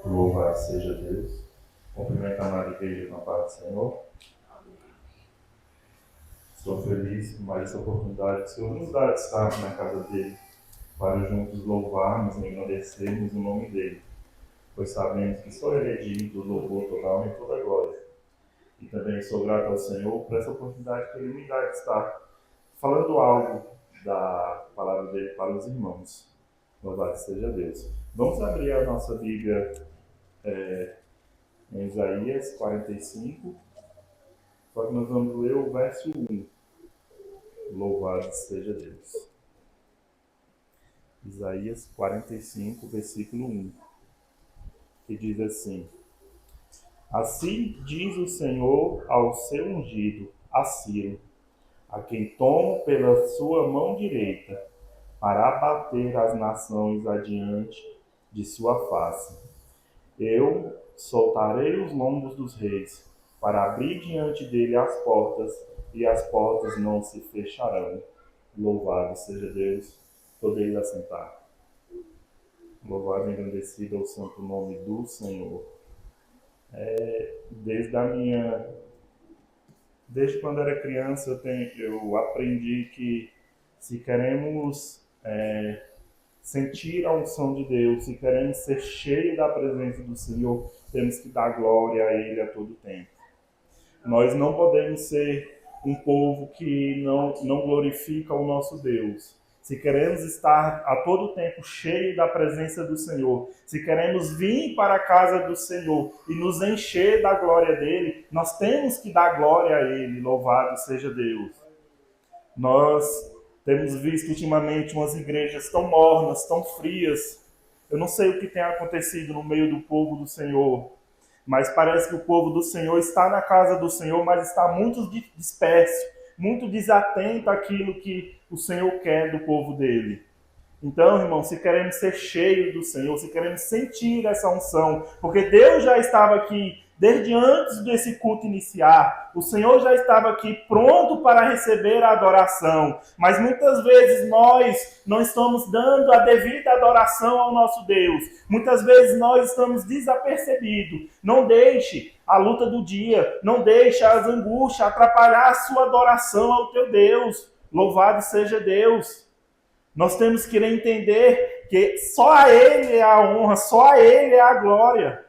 Louvado seja Deus. Cumprimento a amada igreja com a paz do Senhor. Estou feliz por mais essa oportunidade que o Senhor nos dá de estar na casa dele, para juntos louvarmos e engrandecermos o nome dele, pois sabemos que só ele é digno do louvor total e toda a glória. E também sou grato ao Senhor por essa oportunidade que ele me dá de estar falando algo da palavra dele para os irmãos. Louvado seja Deus. Vamos abrir a nossa Bíblia em Isaías 45, só que nós vamos ler o verso 1. Louvado seja Deus. Isaías 45, versículo 1, que diz assim: Assim diz o Senhor ao seu ungido, a Ciro, a quem tomo pela sua mão direita, para abater as nações adiante de sua face. Eu soltarei os lombos dos reis, para abrir diante dele as portas, e as portas não se fecharão. Louvado seja Deus. Podeis assentar. Louvado e engrandecido é o santo nome do Senhor. Desde quando era criança, eu aprendi que se queremos sentir a unção de Deus, se queremos ser cheios da presença do Senhor, temos que dar glória a Ele a todo tempo. Nós não podemos ser um povo que não glorifica o nosso Deus. Se queremos estar a todo tempo cheio da presença do Senhor, se queremos vir para a casa do Senhor e nos encher da glória dele, nós temos que dar glória a Ele. Louvado seja Deus. Nós temos visto ultimamente umas igrejas tão mornas, tão frias. Eu não sei o que tem acontecido no meio do povo do Senhor, mas parece que o povo do Senhor está na casa do Senhor, mas está muito disperso, muito desatento àquilo que o Senhor quer do povo dele. Então, irmão, se queremos ser cheios do Senhor, se queremos sentir essa unção, porque Deus já estava aqui desde antes desse culto iniciar, o Senhor já estava aqui pronto para receber a adoração, mas muitas vezes nós não estamos dando a devida adoração ao nosso Deus, muitas vezes nós estamos desapercebidos. Não deixe a luta do dia, não deixe as angústias atrapalhar a sua adoração ao teu Deus. Louvado seja Deus. Nós temos que entender que só a Ele é a honra, só a Ele é a glória.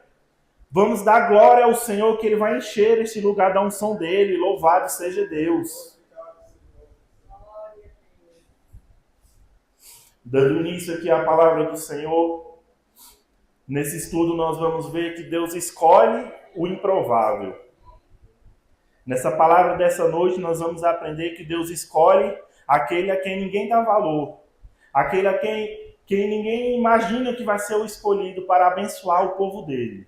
Vamos dar glória ao Senhor, que Ele vai encher este lugar da unção dEle. Louvado seja Deus. Dando início aqui à palavra do Senhor, nesse estudo nós vamos ver que Deus escolhe o improvável. Nessa palavra dessa noite nós vamos aprender que Deus escolhe aquele a quem ninguém dá valor. Aquele a quem ninguém imagina que vai ser o escolhido para abençoar o povo dele.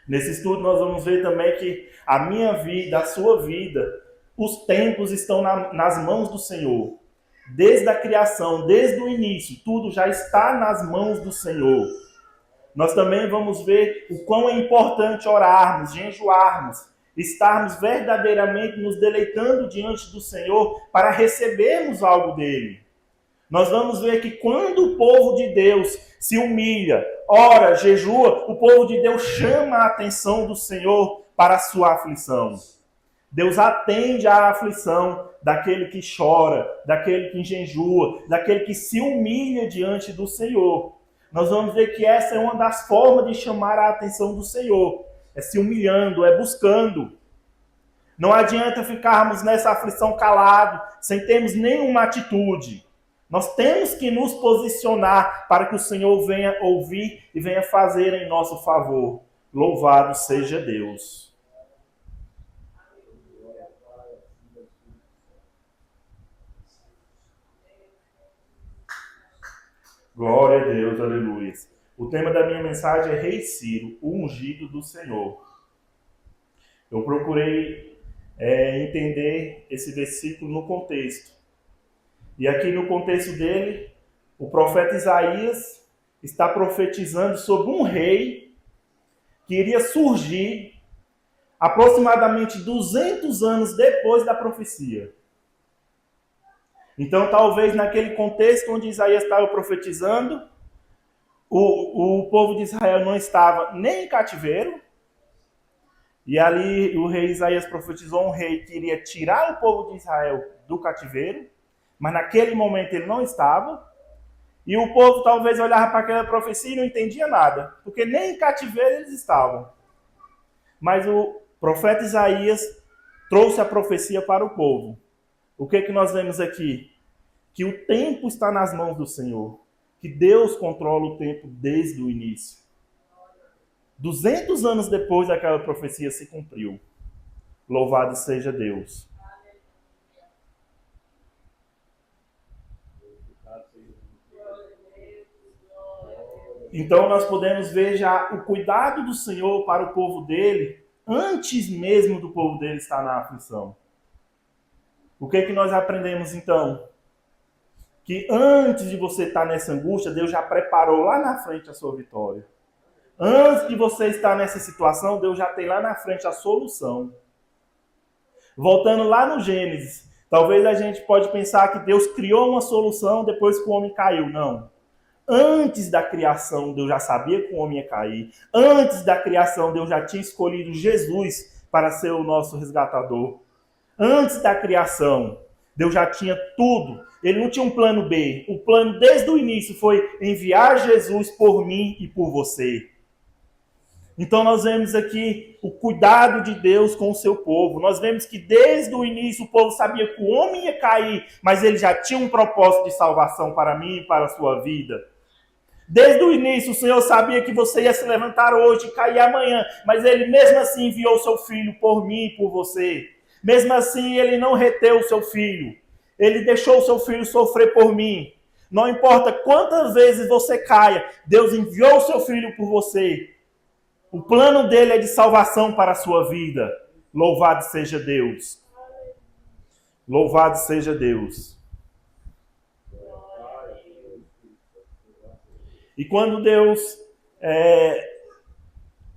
Nesse estudo nós vamos ver também que a minha vida, a sua vida, os tempos estão nas mãos do Senhor. Desde a criação, desde o início, tudo já está nas mãos do Senhor. Nós também vamos ver o quão é importante orarmos, jejuarmos, estarmos verdadeiramente nos deleitando diante do Senhor para recebermos algo dele. Nós vamos ver que quando o povo de Deus se humilha, ora, jejua, o povo de Deus chama a atenção do Senhor para a sua aflição. Deus atende à aflição daquele que chora, daquele que jejua, daquele que se humilha diante do Senhor. Nós vamos ver que essa é uma das formas de chamar a atenção do Senhor. É se humilhando, é buscando. Não adianta ficarmos nessa aflição calado, sem termos nenhuma atitude. Nós temos que nos posicionar para que o Senhor venha ouvir e venha fazer em nosso favor. Louvado seja Deus. Glória a Deus, aleluia. O tema da minha mensagem é Rei Ciro, o ungido do Senhor. Eu procurei entender esse versículo no contexto. E aqui no contexto dele, o profeta Isaías está profetizando sobre um rei que iria surgir aproximadamente 200 anos depois da profecia. Então, talvez naquele contexto onde Isaías estava profetizando, o povo de Israel não estava nem em cativeiro, e ali o rei Isaías profetizou um rei que iria tirar o povo de Israel do cativeiro, mas naquele momento ele não estava. E o povo talvez olhava para aquela profecia e não entendia nada, porque nem em cativeiro eles estavam. Mas o profeta Isaías trouxe a profecia para o povo. O que nós vemos aqui? Que o tempo está nas mãos do Senhor, que Deus controla o tempo desde o início. 200 anos depois aquela profecia se cumpriu. Louvado seja Deus. Então nós podemos ver já o cuidado do Senhor para o povo dele, antes mesmo do povo dele estar na aflição. O que nós aprendemos então? Que antes de você estar nessa angústia, Deus já preparou lá na frente a sua vitória. Antes de você estar nessa situação, Deus já tem lá na frente a solução. Voltando lá no Gênesis, talvez a gente pode pensar que Deus criou uma solução depois que o homem caiu. Não. Antes da criação, Deus já sabia que o homem ia cair. Antes da criação, Deus já tinha escolhido Jesus para ser o nosso resgatador. Antes da criação, Deus já tinha tudo. Ele não tinha um plano B. O plano desde o início foi enviar Jesus por mim e por você. Então nós vemos aqui o cuidado de Deus com o seu povo. Nós vemos que desde o início o povo sabia que o homem ia cair, mas ele já tinha um propósito de salvação para mim e para a sua vida. Desde o início o Senhor sabia que você ia se levantar hoje e cair amanhã, mas ele mesmo assim enviou o seu filho por mim e por você. Mesmo assim ele não reteu o seu filho. Ele deixou o seu filho sofrer por mim. Não importa quantas vezes você caia, Deus enviou o seu filho por você. O plano dele é de salvação para a sua vida. Louvado seja Deus. Louvado seja Deus. E quando Deus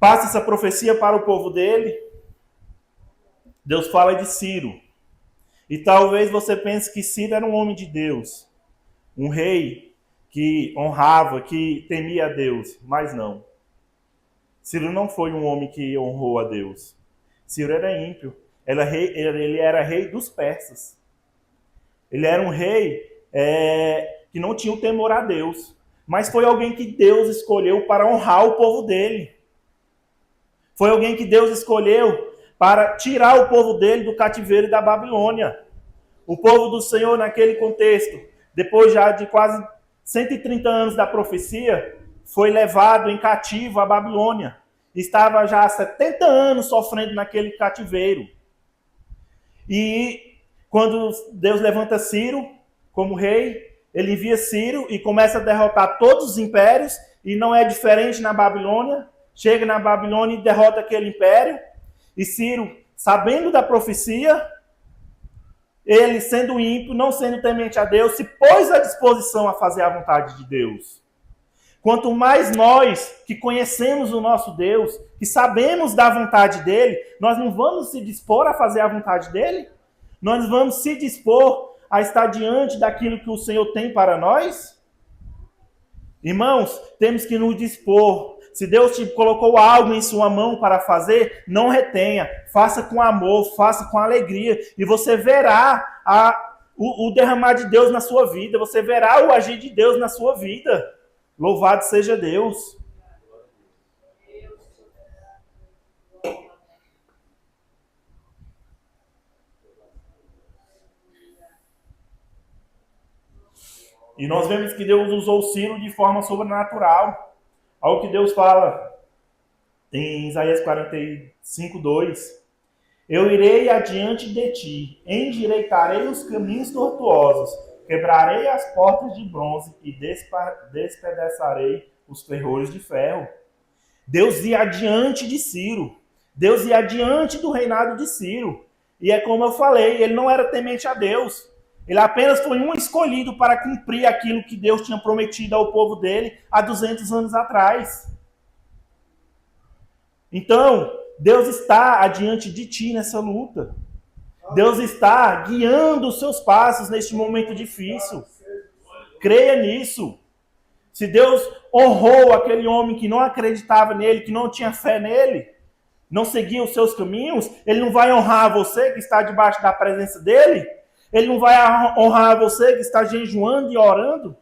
passa essa profecia para o povo dele, Deus fala de Ciro. E talvez você pense que Ciro era um homem de Deus, um rei que honrava, que temia a Deus, mas não. Ciro não foi um homem que honrou a Deus. Ciro era ímpio. Ele era rei dos persas. Ele era um rei que não tinha o temor a Deus. Mas foi alguém que Deus escolheu para honrar o povo dele. Foi alguém que Deus escolheu para tirar o povo dele do cativeiro da Babilônia. O povo do Senhor naquele contexto, depois já de quase 130 anos da profecia, foi levado em cativo à Babilônia. Estava já há 70 anos sofrendo naquele cativeiro. E quando Deus levanta Ciro como rei, ele envia Ciro e começa a derrotar todos os impérios, e não é diferente na Babilônia. Chega na Babilônia e derrota aquele império. E Ciro, sabendo da profecia, ele sendo ímpio, não sendo temente a Deus, se pôs à disposição a fazer a vontade de Deus. Quanto mais nós que conhecemos o nosso Deus, que sabemos da vontade dele, nós não vamos se dispor a fazer a vontade dele? Nós vamos se dispor a estar diante daquilo que o Senhor tem para nós? Irmãos, temos que nos dispor. Se Deus te colocou algo em sua mão para fazer, não retenha. Faça com amor, faça com alegria. E você verá o derramar de Deus na sua vida. Você verá o agir de Deus na sua vida. Louvado seja Deus. E nós vemos que Deus usou Ciro de forma sobrenatural. Algo que Deus fala em Isaías 45, 2. Eu irei adiante de ti, endireitarei os caminhos tortuosos, quebrarei as portas de bronze e despedaçarei os ferrolhos de ferro. Deus ia adiante de Ciro. Deus ia adiante do reinado de Ciro. E é como eu falei, ele não era temente a Deus. Ele apenas foi um escolhido para cumprir aquilo que Deus tinha prometido ao povo dele há 200 anos atrás. Então, Deus está adiante de ti nessa luta. Deus está guiando os seus passos neste momento difícil. Creia nisso. Se Deus honrou aquele homem que não acreditava nele, que não tinha fé nele, não seguia os seus caminhos, ele não vai honrar você que está debaixo da presença dele? Ele não vai honrar você que está jejuando e orando?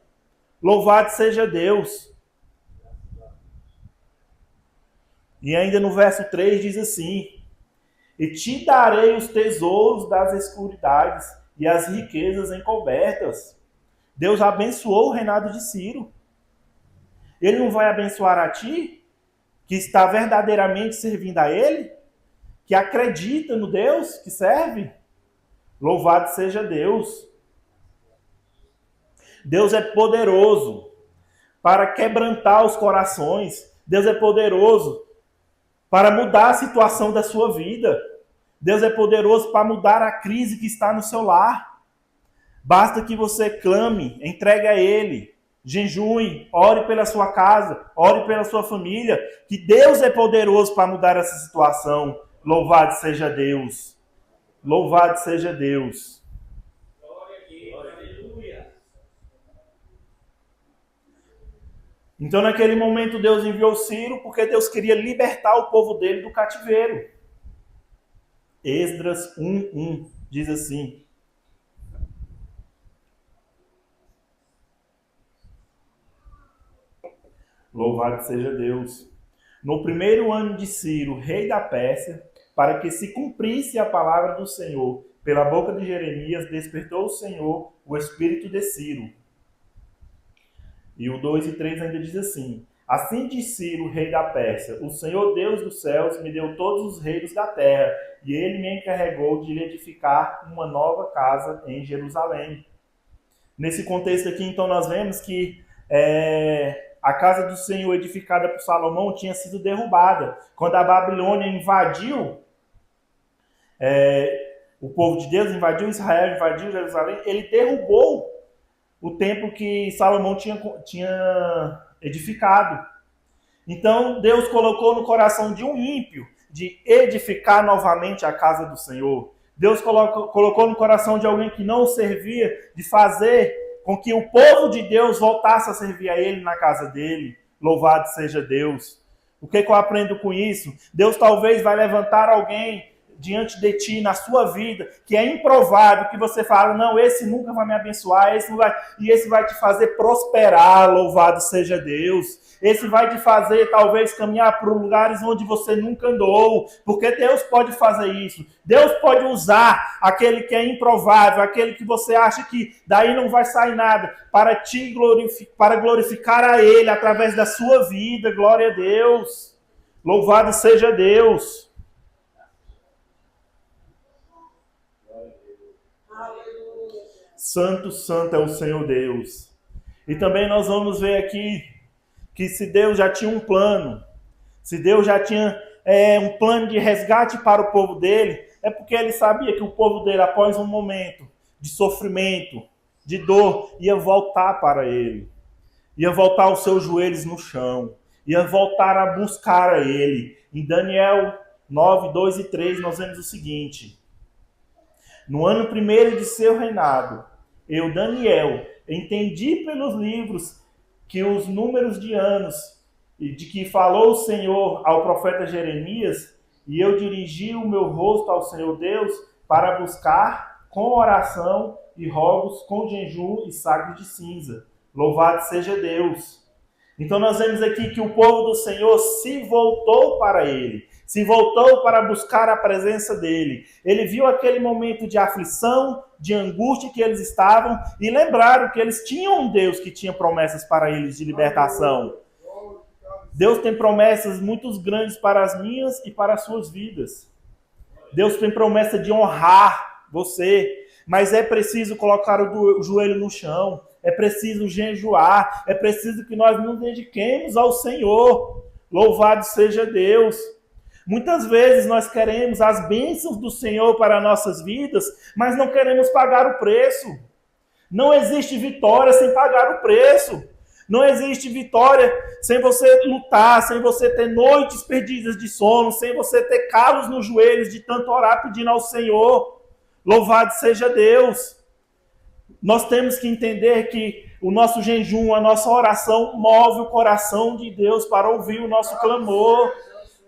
Louvado seja Deus. E ainda no verso 3 diz assim: e te darei os tesouros das escuridades e as riquezas encobertas. Deus abençoou o reinado de Ciro. Ele não vai abençoar a ti, que está verdadeiramente servindo a ele, que acredita no Deus que serve? Louvado seja Deus. Deus é poderoso para quebrantar os corações. Deus é poderoso para mudar a situação da sua vida. Deus é poderoso para mudar a crise que está no seu lar. Basta que você clame, entregue a Ele, jejue, ore pela sua casa, ore pela sua família, que Deus é poderoso para mudar essa situação. Louvado seja Deus. Louvado seja Deus. Então, naquele momento, Deus enviou Ciro porque Deus queria libertar o povo dele do cativeiro. Esdras 1:1 diz assim: louvado seja Deus. No primeiro ano de Ciro, rei da Pérsia, para que se cumprisse a palavra do Senhor, pela boca de Jeremias, despertou o Senhor o espírito de Ciro. E o 2 e 3 ainda diz assim: assim diz Ciro, rei da Pérsia: o Senhor Deus dos céus me deu todos os reinos da terra, e ele me encarregou de lhe edificar uma nova casa em Jerusalém. Nesse contexto aqui, então, nós vemos que a casa do Senhor edificada por Salomão tinha sido derrubada. Quando a Babilônia invadiu, o povo de Deus invadiu Israel, invadiu Jerusalém, ele derrubou o templo que Salomão tinha edificado. Então, Deus colocou no coração de um ímpio de edificar novamente a casa do Senhor. Deus colocou no coração de alguém que não o servia, de fazer com que o povo de Deus voltasse a servir a Ele na casa dele. Louvado seja Deus. O que eu aprendo com isso? Deus talvez vai levantar alguém diante de ti, na sua vida, que é improvável, que você fala, não, esse nunca vai me abençoar, e esse vai te fazer prosperar, louvado seja Deus. Esse vai te fazer, talvez, caminhar por lugares onde você nunca andou, porque Deus pode fazer isso. Deus pode usar aquele que é improvável, aquele que você acha que daí não vai sair nada, para glorificar a Ele através da sua vida, glória a Deus. Louvado seja Deus. Santo, santo é o Senhor Deus. E também nós vamos ver aqui que se Deus já tinha um plano, se Deus já tinha um plano de resgate para o povo dele, é porque ele sabia que o povo dele, após um momento de sofrimento, de dor, ia voltar para ele. Ia voltar os seus joelhos no chão. Ia voltar a buscar a ele. Em Daniel 9, 2 e 3, nós vemos o seguinte: no ano primeiro de seu reinado, eu, Daniel, entendi pelos livros que os números de anos de que falou o Senhor ao profeta Jeremias, e eu dirigi o meu rosto ao Senhor Deus para buscar com oração e rogos, com jejum e sacos de cinza. Louvado seja Deus. Então nós vemos aqui que o povo do Senhor se voltou para Ele, se voltou para buscar a presença dEle. Ele viu aquele momento de aflição, de angústia que eles estavam e lembraram que eles tinham um Deus que tinha promessas para eles de libertação. Deus tem promessas muito grandes para as minhas e para as suas vidas. Deus tem promessa de honrar você, mas é preciso colocar o joelho no chão. É preciso jejuar, é preciso que nós nos dediquemos ao Senhor. Louvado seja Deus. Muitas vezes nós queremos as bênçãos do Senhor para nossas vidas, mas não queremos pagar o preço. Não existe vitória sem pagar o preço. Não existe vitória sem você lutar, sem você ter noites perdidas de sono, sem você ter calos nos joelhos de tanto orar pedindo ao Senhor. Louvado seja Deus. Nós temos que entender que O nosso jejum, a nossa oração move o coração de Deus para ouvir o nosso clamor.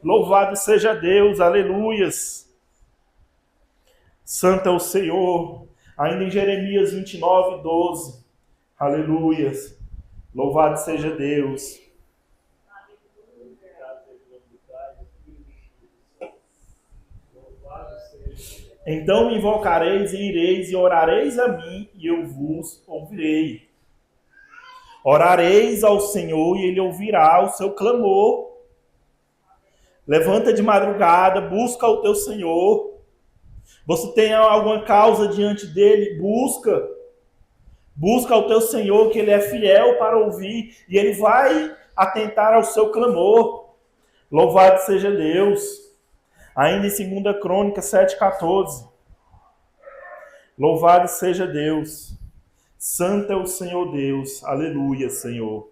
Louvado seja Deus, aleluias. Santo é o Senhor. Ainda em Jeremias 29, 12. Aleluias. Louvado seja Deus. Então me invocareis e ireis e orareis a mim e eu vos ouvirei. Orareis ao Senhor e Ele ouvirá o seu clamor. Levanta de madrugada, busca o teu Senhor. Você tem alguma causa diante dele? Busca. Busca o teu Senhor, que Ele é fiel para ouvir e Ele vai atentar ao seu clamor. Louvado seja Deus. Ainda em 2 Crônicas 7,14. Louvado seja Deus. Santo é o Senhor Deus. Aleluia, Senhor.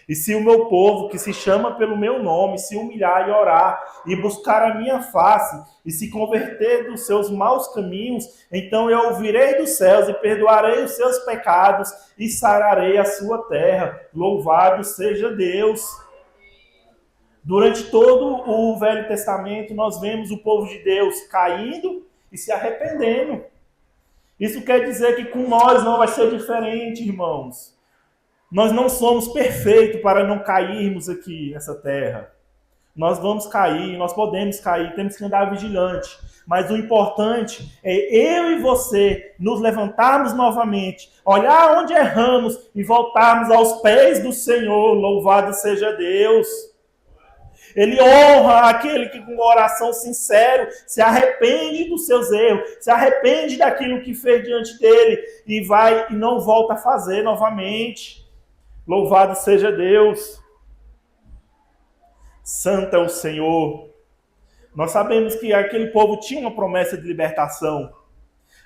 E se o meu povo, que se chama pelo meu nome, se humilhar e orar, e buscar a minha face, e se converter dos seus maus caminhos, então eu ouvirei dos céus e perdoarei os seus pecados e sararei a sua terra. Louvado seja Deus. Durante todo o Velho Testamento, nós vemos o povo de Deus caindo e se arrependendo. Isso quer dizer que com nós não vai ser diferente, irmãos. Nós não somos perfeitos para não cairmos aqui nessa terra. Nós vamos cair, nós podemos cair, temos que andar vigilante. Mas o importante é eu e você nos levantarmos novamente, olhar onde erramos e voltarmos aos pés do Senhor. Louvado seja Deus. Ele honra aquele que com coração sincero se arrepende dos seus erros, se arrepende daquilo que fez diante dele e vai e não volta a fazer novamente. Louvado seja Deus. Santo é o Senhor. Nós sabemos que aquele povo tinha uma promessa de libertação,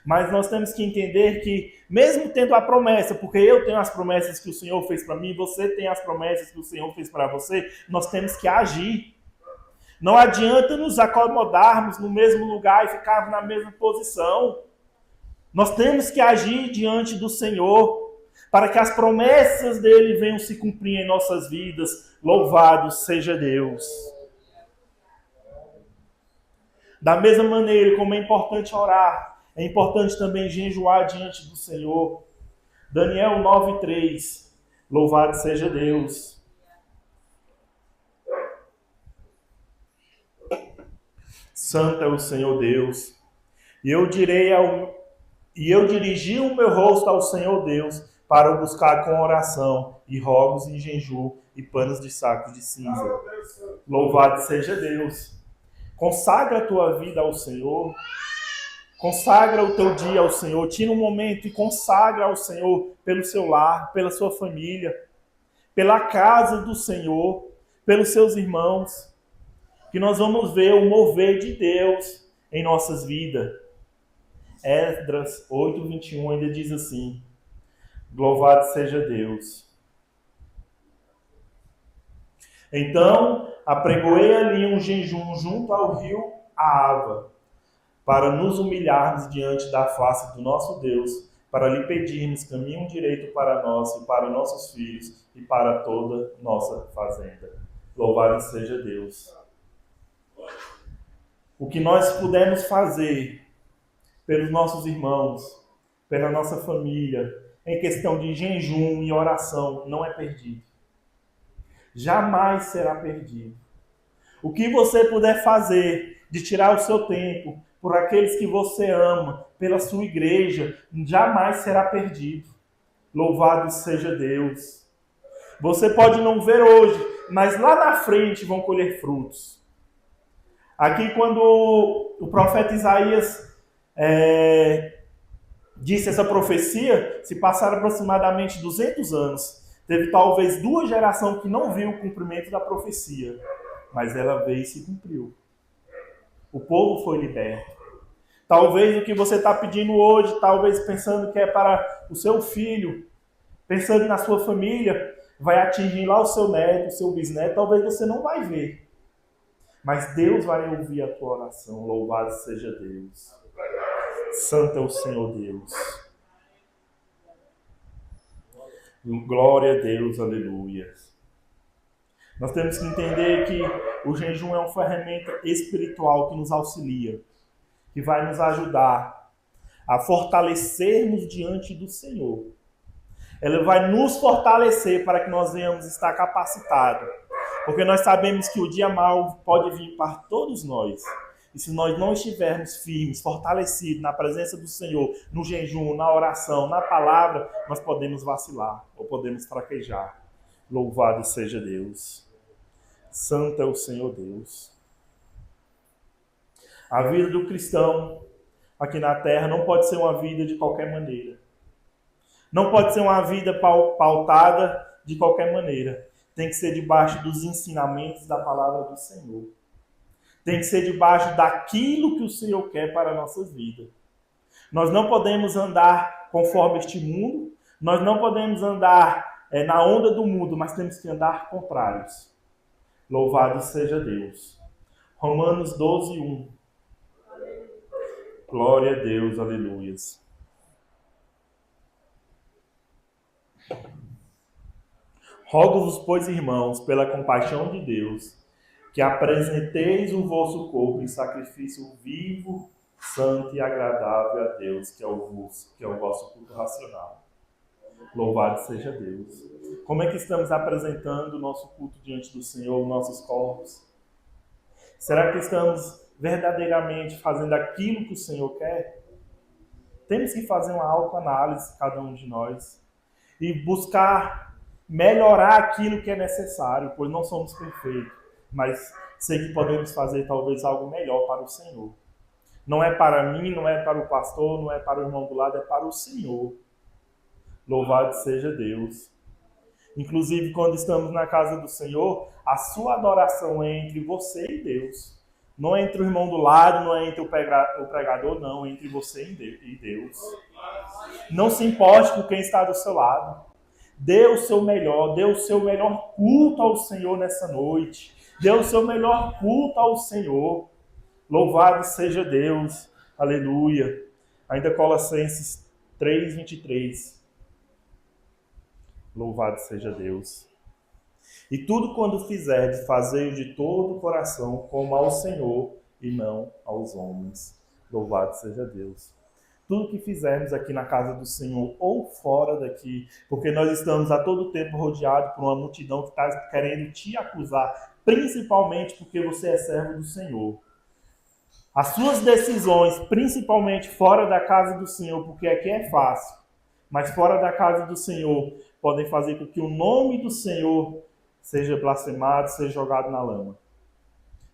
mas nós temos que entender que, mesmo tendo a promessa, porque eu tenho as promessas que o Senhor fez para mim, você tem as promessas que o Senhor fez para você, nós temos que agir. Não adianta nos acomodarmos no mesmo lugar e ficarmos na mesma posição. Nós temos que agir diante do Senhor, para que as promessas dele venham se cumprir em nossas vidas. Louvado seja Deus. Da mesma maneira como é importante orar, é importante também jejuar diante do Senhor. Daniel 9:3. Louvado seja Deus. Santo é o Senhor Deus. E eu dirigi o meu rosto ao Senhor Deus para o buscar com oração e rogos em jejum e panos de sacos de cinza. Louvado seja Deus. Consagra a tua vida ao Senhor. Consagra o teu dia ao Senhor. Tira um momento e consagra ao Senhor pelo seu lar, pela sua família, pela casa do Senhor, pelos seus irmãos. Que nós vamos ver o mover de Deus em nossas vidas. Esdras 8:21 ainda diz assim: louvado seja Deus. Então, apregoei ali um jejum junto ao rio Ahava, para nos humilharmos diante da face do nosso Deus, para lhe pedirmos caminho direito para nós e para nossos filhos e para toda nossa fazenda. Louvado seja Deus. O que nós pudermos fazer pelos nossos irmãos, pela nossa família, em questão de jejum e oração, não é perdido. Jamais será perdido. O que você puder fazer de tirar o seu tempo por aqueles que você ama, pela sua igreja, jamais será perdido. Louvado seja Deus. Você pode não ver hoje, mas lá na frente vão colher frutos. Aqui quando o profeta Isaías disse essa profecia, se passaram aproximadamente 200 anos. Teve talvez 2 gerações que não viu o cumprimento da profecia, mas ela veio e se cumpriu. O povo foi liberto. Talvez o que você está pedindo hoje, talvez pensando que é para o seu filho, pensando na sua família, vai atingir lá o seu neto, o seu bisneto, talvez você não vai ver. Mas Deus vai ouvir a tua oração. Louvado seja Deus. Santo é o Senhor Deus. Glória a Deus, aleluia. Nós temos que entender que o jejum é uma ferramenta espiritual que nos auxilia, que vai nos ajudar a fortalecermos diante do Senhor. Ela vai nos fortalecer para que nós venhamos estar capacitados. Porque nós sabemos que o dia mau pode vir para todos nós. E se nós não estivermos firmes, fortalecidos na presença do Senhor, no jejum, na oração, na palavra, nós podemos vacilar ou podemos fraquejar. Louvado seja Deus. Santo é o Senhor Deus. A vida do cristão aqui na terra não pode ser uma vida de qualquer maneira. Não pode ser uma vida pautada de qualquer maneira. Tem que ser debaixo dos ensinamentos da palavra do Senhor. Tem que ser debaixo daquilo que o Senhor quer para a nossa vida. Nós não podemos andar conforme este mundo. Nós não podemos andar na onda do mundo, mas temos que andar contrários. Louvado seja Deus. Romanos 12, 1. Glória a Deus, aleluias. Rogo-vos, pois, irmãos, pela compaixão de Deus, que apresenteis o vosso corpo em sacrifício vivo, santo e agradável a Deus, que é o vosso culto racional. Louvado seja Deus. Como é que estamos apresentando o nosso culto diante do Senhor, nossos corpos? Será que estamos verdadeiramente fazendo aquilo que o Senhor quer? Temos que fazer uma autoanálise, cada um de nós, e buscar melhorar aquilo que é necessário, pois não somos perfeitos, mas sei que podemos fazer talvez algo melhor para o Senhor. Não é para mim, não é para o pastor, não é para o irmão do lado, é para o Senhor. Louvado seja Deus. Inclusive, quando estamos na casa do Senhor, a sua adoração é entre você e Deus. Não é entre o irmão do lado, não é entre o pregador, não, é entre você e Deus. Não se importe com quem está do seu lado. Dê o seu melhor culto ao Senhor nessa noite. Dê o seu melhor culto ao Senhor. Louvado seja Deus. Aleluia. Ainda Colossenses 3:23. Louvado seja Deus. E tudo quando fizerdes, fazei-o de todo o coração, como ao Senhor e não aos homens. Louvado seja Deus. Tudo que fizermos aqui na casa do Senhor ou fora daqui, porque nós estamos a todo tempo rodeados por uma multidão que está querendo te acusar, principalmente porque você é servo do Senhor. As suas decisões, principalmente fora da casa do Senhor, porque aqui é fácil, mas fora da casa do Senhor, podem fazer com que o nome do Senhor seja blasfemado, seja jogado na lama.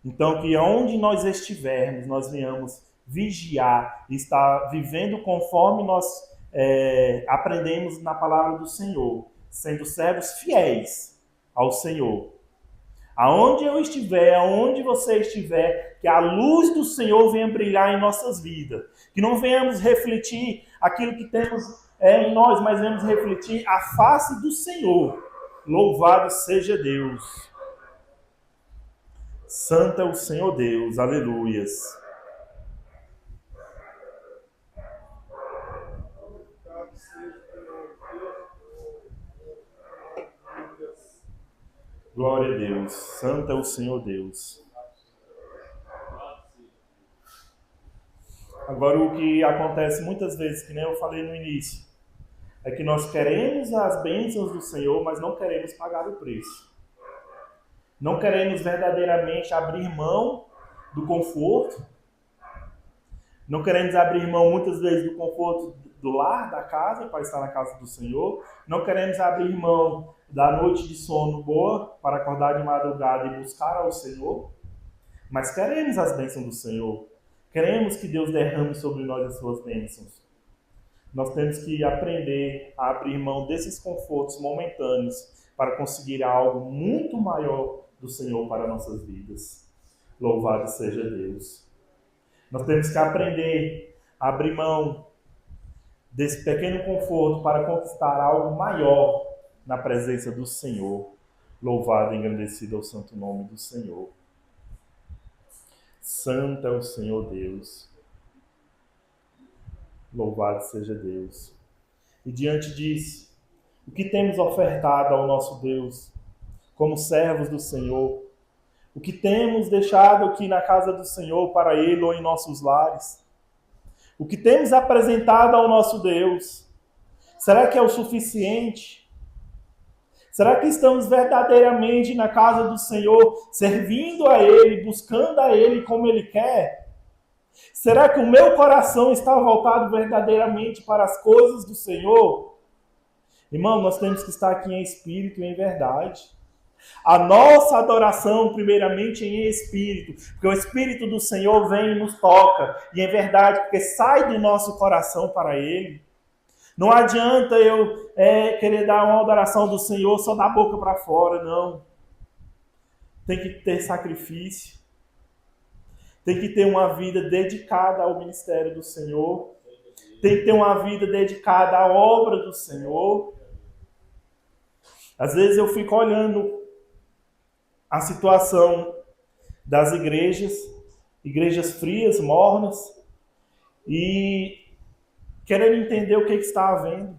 Então, que onde nós estivermos, nós venhamos vigiar e estar vivendo conforme nós aprendemos na palavra do Senhor, sendo servos fiéis ao Senhor. Aonde eu estiver, aonde você estiver, que a luz do Senhor venha brilhar em nossas vidas. Que não venhamos refletir aquilo que temos em nós, mas venhamos refletir a face do Senhor. Louvado seja Deus. Santo é o Senhor Deus. Aleluias. Glória a Deus. Santo é o Senhor Deus. Agora, o que acontece muitas vezes, que nem eu falei no início, é que nós queremos as bênçãos do Senhor, mas não queremos pagar o preço. Não queremos verdadeiramente abrir mão do conforto. Não queremos abrir mão, muitas vezes, do conforto do lar, da casa, para estar na casa do Senhor. Não queremos abrir mão da noite de sono boa, para acordar de madrugada e buscar ao Senhor. Mas queremos as bênçãos do Senhor. Queremos que Deus derrame sobre nós as suas bênçãos. Nós temos que aprender a abrir mão desses confortos momentâneos para conseguir algo muito maior do Senhor para nossas vidas. Louvado seja Deus. Nós temos que aprender a abrir mão desse pequeno conforto para conquistar algo maior na presença do Senhor. Louvado e engrandecido é o santo nome do Senhor. Santo é o Senhor Deus. Louvado seja Deus. E diante disso, O que temos ofertado ao nosso Deus como servos do Senhor? O que temos deixado aqui na casa do Senhor para Ele ou em nossos lares? O que temos apresentado ao nosso Deus? Será que é o suficiente? Será que estamos verdadeiramente na casa do Senhor, servindo a Ele, buscando a Ele como Ele quer? Será que o meu coração está voltado verdadeiramente para as coisas do Senhor? Irmão, nós temos que estar aqui em espírito e em verdade. A nossa adoração, primeiramente, em espírito, porque o Espírito do Senhor vem e nos toca, e em verdade, porque sai do nosso coração para Ele. Não adianta eu querer dar uma adoração do Senhor só da boca para fora, não. Tem que ter sacrifício. Tem que ter uma vida dedicada ao ministério do Senhor. Tem que ter uma vida dedicada à obra do Senhor. Às vezes eu fico olhando a situação das igrejas frias, mornas, e querendo entender o que está havendo.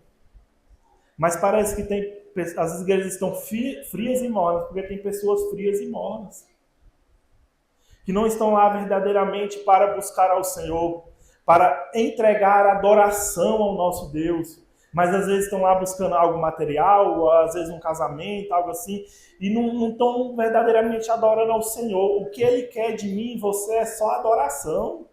Mas parece que as igrejas estão frias e mornas, porque tem pessoas frias e mornas, que não estão lá verdadeiramente para buscar ao Senhor, para entregar adoração ao nosso Deus, mas às vezes estão lá buscando algo material, ou às vezes um casamento, algo assim, e não estão verdadeiramente adorando ao Senhor. O que Ele quer de mim e você é só adoração.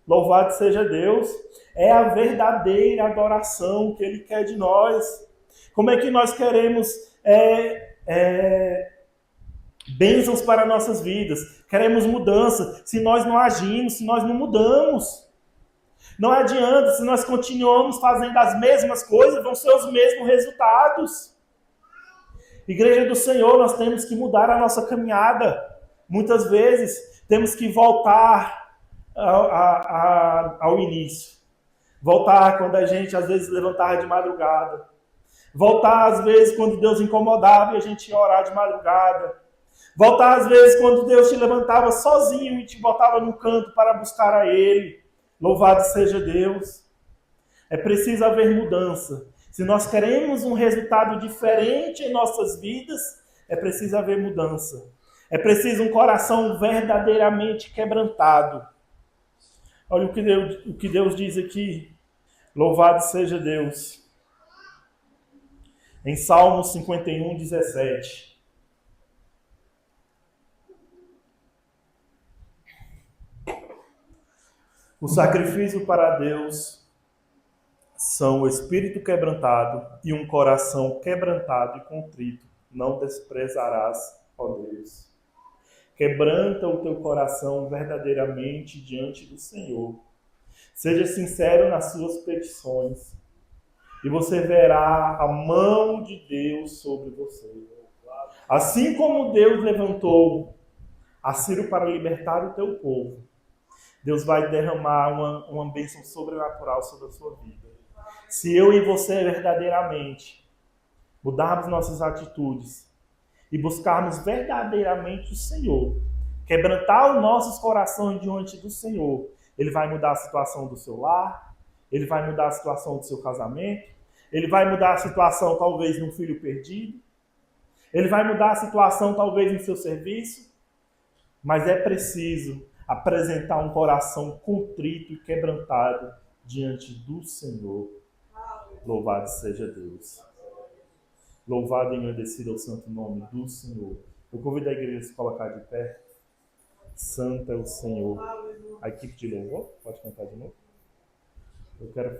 Louvado seja Deus. É a verdadeira adoração que Ele quer de nós. Como é que nós queremos bênçãos para nossas vidas? Queremos mudança se nós não agimos, se nós não mudamos. Não adianta, se nós continuamos fazendo as mesmas coisas, vão ser os mesmos resultados. Igreja do Senhor, nós temos que mudar a nossa caminhada. Muitas vezes temos que voltar ao início. Voltar quando a gente às vezes levantava de madrugada. Voltar às vezes quando Deus incomodava e a gente ia orar de madrugada. Voltar às vezes quando Deus te levantava sozinho e te botava no canto para buscar a Ele. Louvado seja Deus. É preciso haver mudança. Se nós queremos um resultado diferente em nossas vidas, é preciso haver mudança. É preciso um coração verdadeiramente quebrantado. Olha o que Deus diz aqui. Louvado seja Deus. Em Salmos 51, 17. O sacrifício para Deus são o espírito quebrantado e um coração quebrantado e contrito. Não desprezarás, ó Deus. Quebranta o teu coração verdadeiramente diante do Senhor. Seja sincero nas suas petições e você verá a mão de Deus sobre você. Assim como Deus levantou a Ciro para libertar o teu povo, Deus vai derramar uma bênção sobrenatural sobre a sua vida. Se eu e você verdadeiramente mudarmos nossas atitudes e buscarmos verdadeiramente o Senhor, quebrantar os nossos corações diante do Senhor, Ele vai mudar a situação do seu lar, Ele vai mudar a situação do seu casamento, Ele vai mudar a situação talvez de um filho perdido, Ele vai mudar a situação talvez no seu serviço, mas é preciso apresentar um coração contrito e quebrantado diante do Senhor. Louvado seja Deus. Louvado e engrandecido é o santo nome do Senhor. Eu convido a igreja a se colocar de pé. Santo é o Senhor. A equipe de louvor, pode cantar de novo? Eu quero